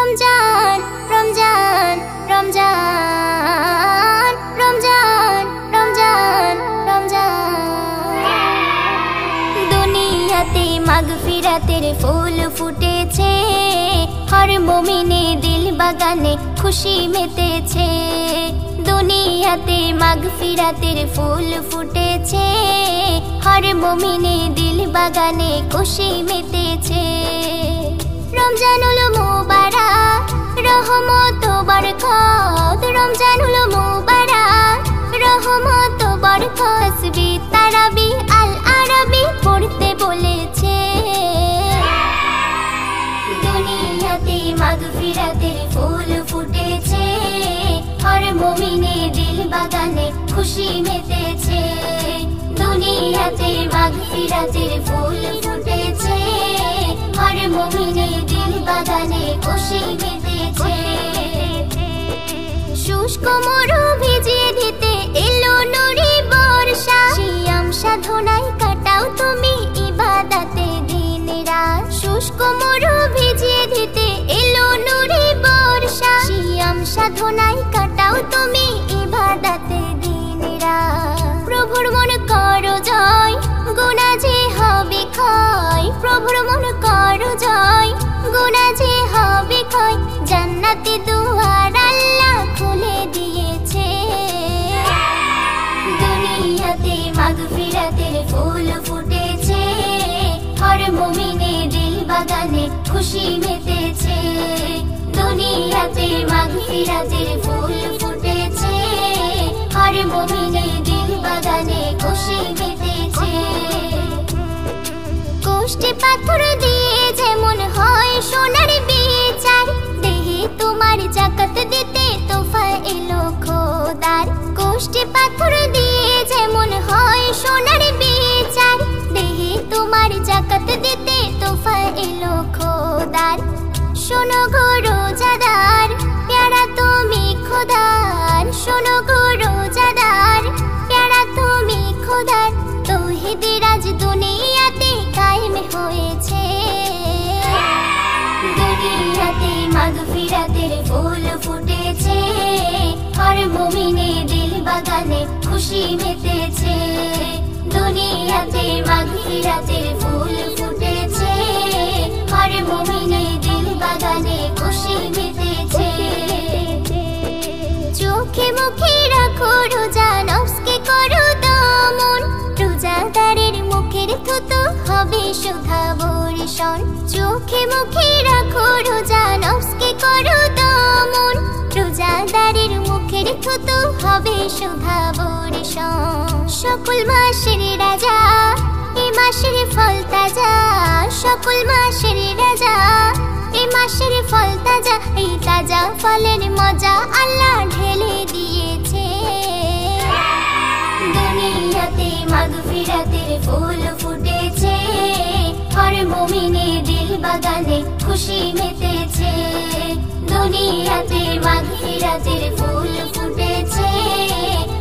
রমজান রমজান রমজান রমজান রমজান রমজান দুনিয়াতে মাগফিরাতের ফুল ফুটেছে হর মুমিনে দিল বাগানে খুশি মেতেছে দুনিয়াতে মাগফিরাতের ফুল ফুটেছে হর মুমিনে দিল বাগানে খুশি মেতেছে রমজানুল মুবারক রহমত ও বরকত রমজানুল মুবারক রহমত ও বরকত তাসবিহ তারাবি আল আরবি পড়তে বলেছে দুনিয়াতে মাগফিরাতের ফুল ফুটেছে হর মুমিনে দিল বাগানে খুশি মেতেছে দুনিয়াতে মাগফিরাতের ফুল ফুটেছে হর মুমিনে দিল বাগানে খুশি মেতেছে শুষ্ক মরু ভিজিয়ে দিতে এলো নুরি বর্ষা সিয়াম সাধনায় কাটাও তুমি ইবাদতে দিন রাত শুষ্ক মরু ভিজিয়ে দিতে এলো নুরি বর্ষা সিয়াম সাধনায় কাটাও তুমি ইবাদতে দিন রাত প্রভুর মন করো জয় গুনাহ যে হবে ক্ষয় প্রভুর মন করো জয় গুনাহ যে হবে ক্ষয় জান্নাতে দুয়ার আল্লাহ খুলে দিয়েছে দুনিয়াতে মাগফিরাতের ফুল ফুটেছে হর মুমিনে দিল বাগানে খুশি মেতেছে দুনিয়াতে মাগফিরাতের ফুল ফুটেছে হর মুমিনে দিল বাগানে খুশি মেতেছে কোষ্ঠে পাথর দিয়ে যেমন হয় সোনার বিচার দেহে তোমার জাকাত দিতে তোফা এলো খোদার কোষ্ঠে পাথর দিয়ে যেমন হয় সোনার বিচার দেহে তোমার জাকাত দিতে তোফা এলো খোদার শোনো গো রোজাদার প্যারা তুমি খোদার শোনো গো রোজাদার প্যারা তুমি খোদার তৌহিদের আজ দুনিয়াতে কায়েম হয়েছে দুনিয়াতে মাগফিরাতের ফুল ফুটেছে হর মুমিনে দিল বাগানে খুশি মেতেছে দুনিয়াতে মাগফিরাতের ফুল ফুটেছে হর মুমিনে দিল বাগানে খুশি মেতেছে চোখে মুখে রাখো রোজা নফসকে করো দমন রোজাদারের মুখের থুতু হবে সুধা বর্ষণ চোখে মুখে রাখো রোজা নফসকে করো দমন রোজাদারের মুখের থুতু হবে সুধা বর্ষণ সকল মাসের রাজা এ মাসের ফল তাজা সকল মাসের রাজা এ মাসের ফল তাজা এই তাজা ফলের মজা আল্লাহ ঢেলে দিয়েছে দুনিয়াতে মাগফিরাতের ফুল ফুটেছে হর মুমিনে দিল বাগানে খুশি মেতেছে দুনিয়াতে মাগফিরাতের ফুল ফুটেছে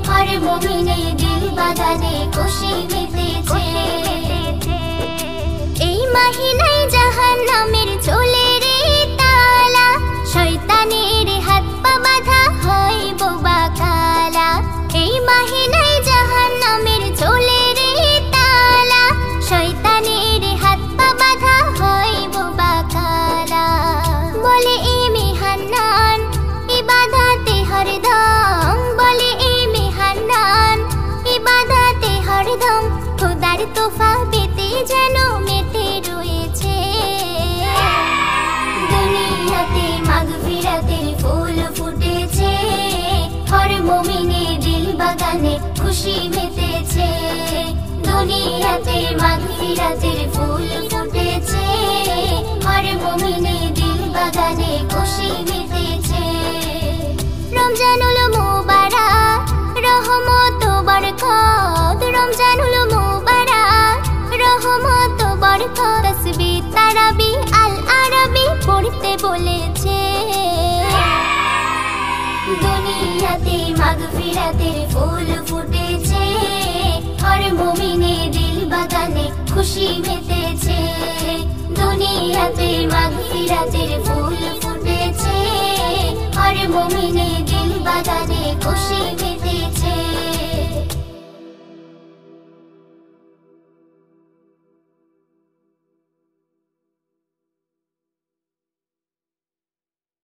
হর মুমিনে দিল বাগানে খুশি মেতেছে এই মহিনায় জাহান্নামের চলে রে তালা শয়তানের হাত পা বাঁধা হয় বোবা কালা এই মহিনায় জাহান্নামের চলে রে তালা শয়তানের হাত পা বাঁধা হয় বোবা কালা বলে এ মেহান্নান ইবাদতে হরদম বলে এ মেহান্নান ইবাদতে হরদম খোদার তোফা পেতে যেন মেতে রয়েছে দুনিয়াতে মাগফিরাতের ফুল ফুটেছে হর মুমিনে দিল বাগানে খুশি মেতেছে দুনিয়াতে মাগফিরাতের ফুল ফুটেছে হর মুমিনে দিল বাগানে খুশি মেতেছে রমজানুল মুবারক রহমত ও বরকত রমজানুল মুবারক রহমত ও বরকত তাসবিহ তারাবি আল আরবি পড়তে বলেছে দুনিয়াতে মাগফিরাতের ফুল ফুটেছে হর মুমিনে দিল বাগানে খুশি মেতেছে দুনিয়াতে মাগফিরাতের ফুল ফুটেছে বাগানে খুশি